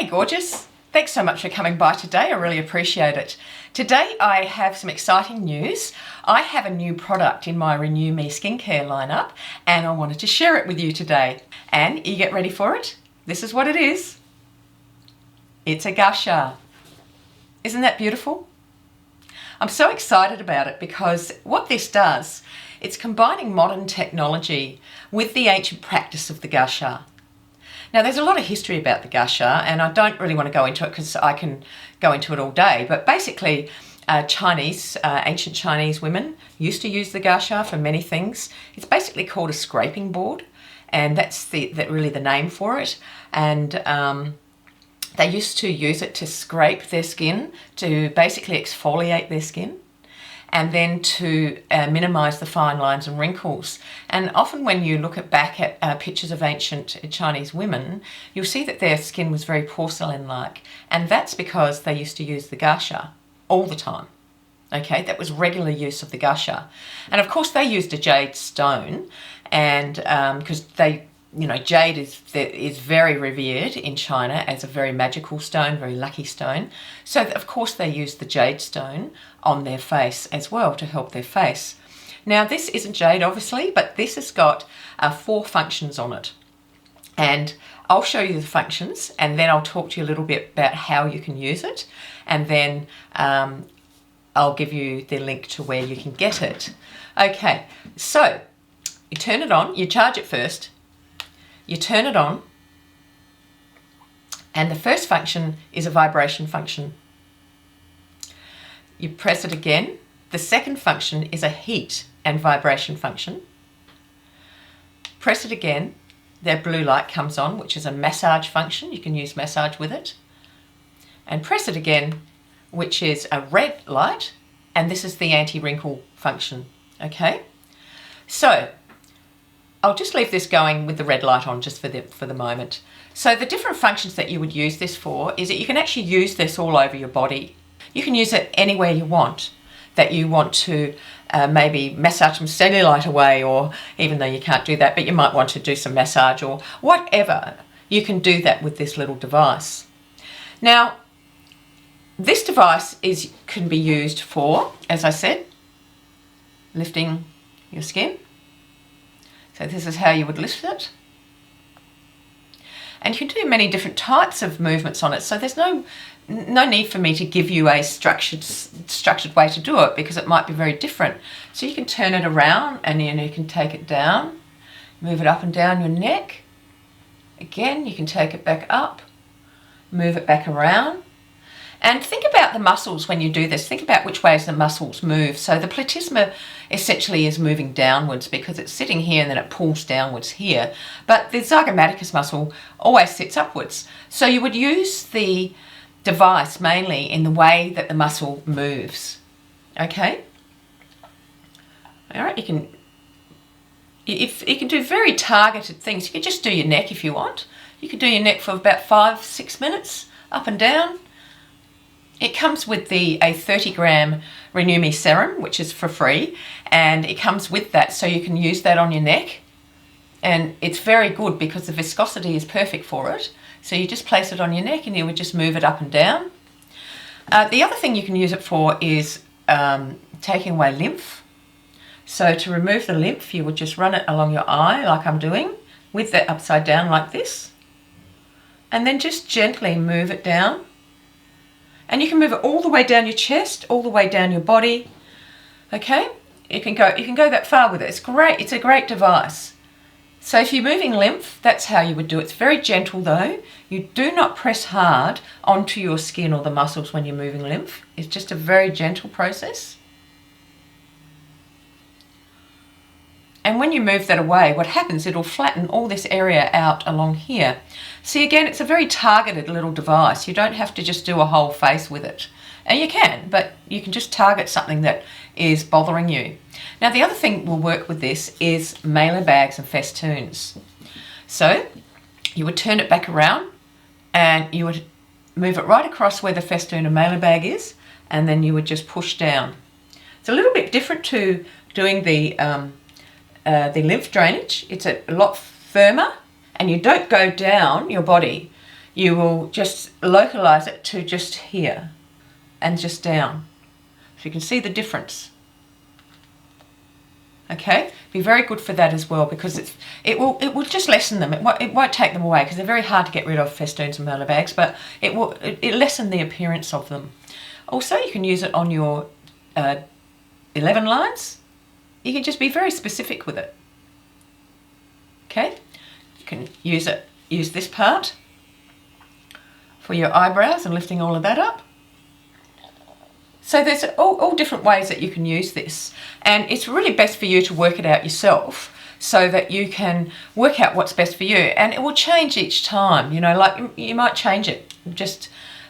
Hey gorgeous, thanks so much for coming by today, I really appreciate it. Today I have some exciting news. I have a new product in my Renew Me skincare lineup and I wanted to share it with you today. And you get ready for it? This is what it is. It's a Gua Sha. Isn't that beautiful? I'm so excited about it because what this does, it's combining modern technology with the ancient practice of the Gua Sha. Now there's a lot of history about the Gua Sha and I don't really want to go into it because I can go into it all day, but basically ancient Chinese women used to use the Gua Sha for many things. It's basically called a scraping board and that's really the name for it. And they used to use it to scrape their skin, to basically exfoliate their skin, and then to minimize the fine lines and wrinkles. And often when you look back at pictures of ancient Chinese women, you'll see that their skin was very porcelain-like. And that's because they used to use the Gua Sha all the time. Okay, that was regular use of the Gua Sha. And of course they used a jade stone, and because jade is very revered in China as a very magical stone, very lucky stone. So of course they used the jade stone on their face as well to help their face. Now this isn't jade obviously, but this has got 4 functions on it. And I'll show you the functions and then I'll talk to you a little bit about how you can use it. And then I'll give you the link to where you can get it. Okay, so you turn it on, you charge it first. You turn it on, and the first function is a vibration function. You press it again. The second function is a heat and vibration function. Press it again, the blue light comes on, which is a massage function. You can use massage with it. And press it again, which is a red light, and this is the anti-wrinkle function, okay? So, I'll just leave this going with the red light on just for the moment. So the different functions that you would use this for is that you can actually use this all over your body. You can use it anywhere you want, that you want to maybe massage some cellulite away, or even though you can't do that, but you might want to do some massage or whatever. You can do that with this little device. Now, this device can be used for, as I said, lifting your skin. So this is how you would lift it. And you can do many different types of movements on it. So there's no need for me to give you a structured way to do it because it might be very different. So you can turn it around and then you can take it down, move it up and down your neck. Again, you can take it back up, move it back around. And think about the muscles when you do this. Think about which ways the muscles move. So the platysma essentially is moving downwards because it's sitting here and then it pulls downwards here. But the zygomaticus muscle always sits upwards. So you would use the device mainly in the way that the muscle moves. Okay? All right, you can do very targeted things. You can just do your neck if you want. You could do your neck for about 5-6 minutes, up and down. It comes with a 30-gram Renew Me serum, which is for free, and it comes with that, so you can use that on your neck. And it's very good because the viscosity is perfect for it. So you just place it on your neck and you would just move it up and down. The other thing you can use it for is taking away lymph. So to remove the lymph, you would just run it along your eye like I'm doing, with that upside down like this. And then just gently move it down. And you can move it all the way down your chest, all the way down your body. Okay? You can go that far with it. It's great. It's a great device. So if you're moving lymph, that's how you would do it. It's very gentle though. You do not press hard onto your skin or the muscles when you're moving lymph. It's just a very gentle process. And when you move that away, what happens, it'll flatten all this area out along here. See, again, it's a very targeted little device. You don't have to just do a whole face with it. And you can, but you can just target something that is bothering you. Now, the other thing we'll work with this is mailer bags and festoons. So you would turn it back around and you would move it right across where the festoon and mailer bag is, and then you would just push down. It's a little bit different to doing the lymph drainage. It's a lot firmer and you don't go down your body. you will just localize it to just here and just down. So you can see the difference. Okay, be very good for that as well, because it will just lessen them. It won't take them away, because they're very hard to get rid of, festoons and mailer bags, but it lessen the appearance of them. Also, you can use it on your 11 lines. You can just be very specific with it. Okay, you can use this part for your eyebrows and lifting all of that up. So there's all different ways that you can use this, and it's really best for you to work it out yourself so that you can work out what's best for you, and it will change each time. You know, like you might change it just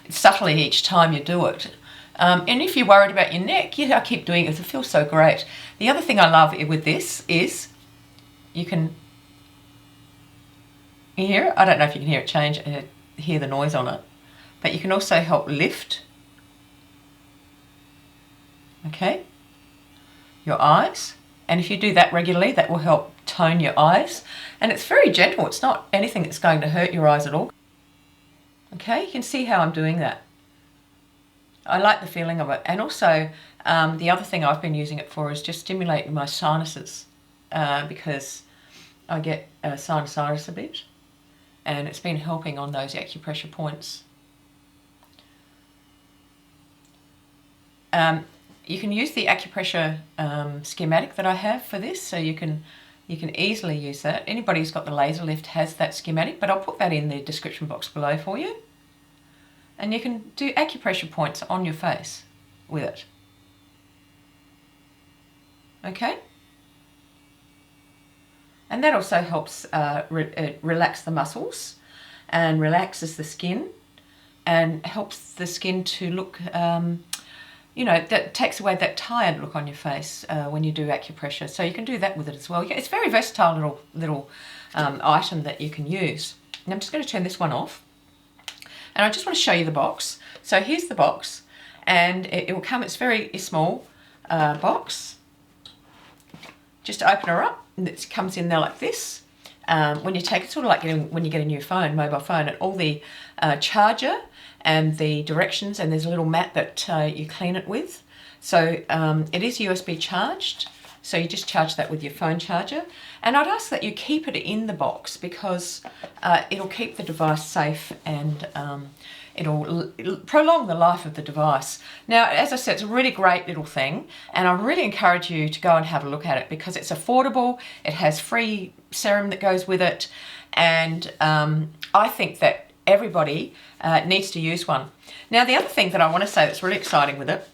subtly each time you do it. And if you're worried about your neck, I keep doing it. It feels so great. The other thing I love with this is you can hear it. I don't know if you can hear it change, hear the noise on it, but you can also help lift. Okay, your eyes, and if you do that regularly, that will help tone your eyes, and it's very gentle. It's not anything that's going to hurt your eyes at all. Okay, you can see how I'm doing that. I like the feeling of it, and also the other thing I've been using it for is just stimulating my sinuses, because I get sinusitis a bit, and it's been helping on those acupressure points. You can use the acupressure schematic that I have for this, so you can easily use that. Anybody who's got the laser lift has that schematic, but I'll put that in the description box below for you. And you can do acupressure points on your face with it. Okay? And that also helps relax the muscles and relaxes the skin and helps the skin to look you know, that takes away that tired look on your face when you do acupressure. So you can do that with it as well. It's a very versatile little item that you can use. And I'm just going to turn this one off. And I just want to show you the box. So here's the box, and it will come, it's very small box. Just open her up, and it comes in there like this. When you take it, sort of like when you get a new phone, mobile phone, and all the charger and the directions, and there's a little mat that you clean it with. So it is USB charged, so you just charge that with your phone charger. And I'd ask that you keep it in the box, because it'll keep the device safe, and it'll prolong the life of the device. Now, as I said, it's a really great little thing, and I really encourage you to go and have a look at it, because it's affordable, it has free serum that goes with it, and I think that everybody needs to use one. Now, the other thing that I want to say that's really exciting with it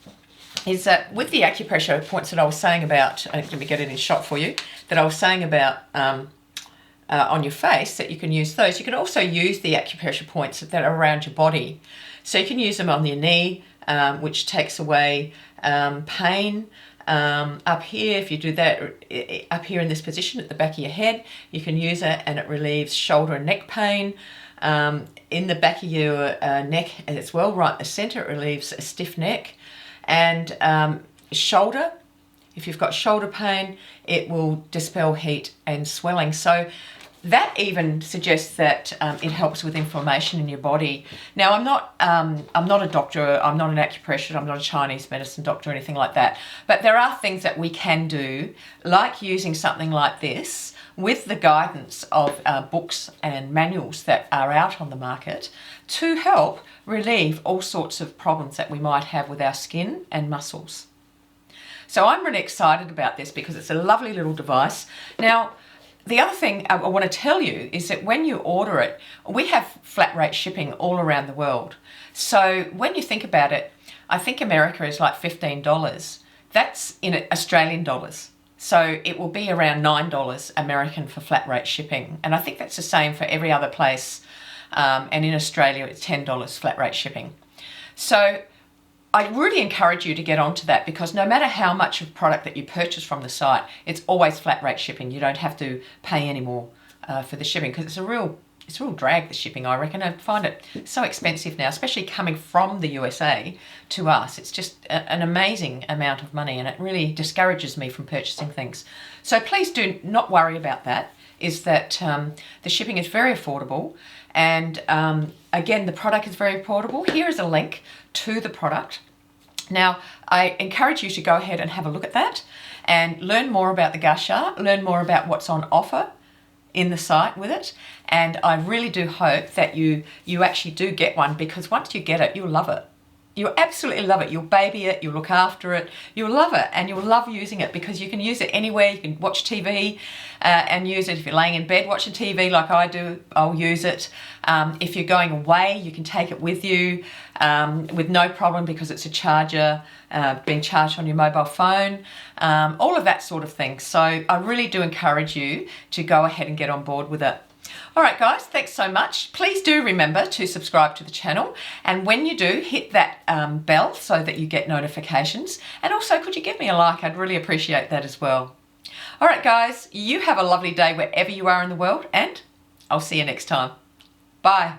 is that with the acupressure points that I was saying about, let me get it in shot for you, that I was saying about on your face, that you can use those. You can also use the acupressure points that are around your body. So you can use them on your knee, which takes away pain. Up here, if you do that, up here in this position at the back of your head, you can use it, and it relieves shoulder and neck pain. In the back of your neck as well, right in the center, it relieves a stiff neck. And shoulder, if you've got shoulder pain, it will dispel heat and swelling. So that even suggests that it helps with inflammation in your body. Now, I'm not a doctor, I'm not an acupressure, I'm not a Chinese medicine doctor or anything like that, but there are things that we can do, like using something like this with the guidance of books and manuals that are out on the market, to help relieve all sorts of problems that we might have with our skin and muscles. So I'm really excited about this, because it's a lovely little device. Now, the other thing I want to tell you is that when you order it, we have flat rate shipping all around the world. So when you think about it, I think America is like $15. That's in Australian dollars. So it will be around $9 American for flat rate shipping. And I think that's the same for every other place. And in Australia, it's $10 flat rate shipping. So I really encourage you to get onto that, because no matter how much of product that you purchase from the site, it's always flat rate shipping. You don't have to pay any more for the shipping, because it's a real drag, the shipping, I reckon. I find it so expensive now, especially coming from the USA to us. It's just an amazing amount of money, and it really discourages me from purchasing things. So please do not worry about that. is that the shipping is very affordable, and again, the product is very affordable. Here is a link to the product. Now, I encourage you to go ahead and have a look at that and learn more about the Gua Sha, learn more about what's on offer in the site with it, and I really do hope that you actually do get one, because once you get it, you'll love it. You'll absolutely love it. You'll baby it, you'll look after it, you'll love it, and you'll love using it because you can use it anywhere. You can watch TV and use it. If you're laying in bed watching TV like I do, I'll use it. If you're going away, you can take it with you with no problem, because it's a charger being charged on your mobile phone, all of that sort of thing. So I really do encourage you to go ahead and get on board with it. All right, guys, thanks so much. Please do remember to subscribe to the channel, and when you do, hit that bell so that you get notifications. And also, could you give me a like? I'd really appreciate that as well. All right, guys, you have a lovely day wherever you are in the world, and I'll see you next time. Bye.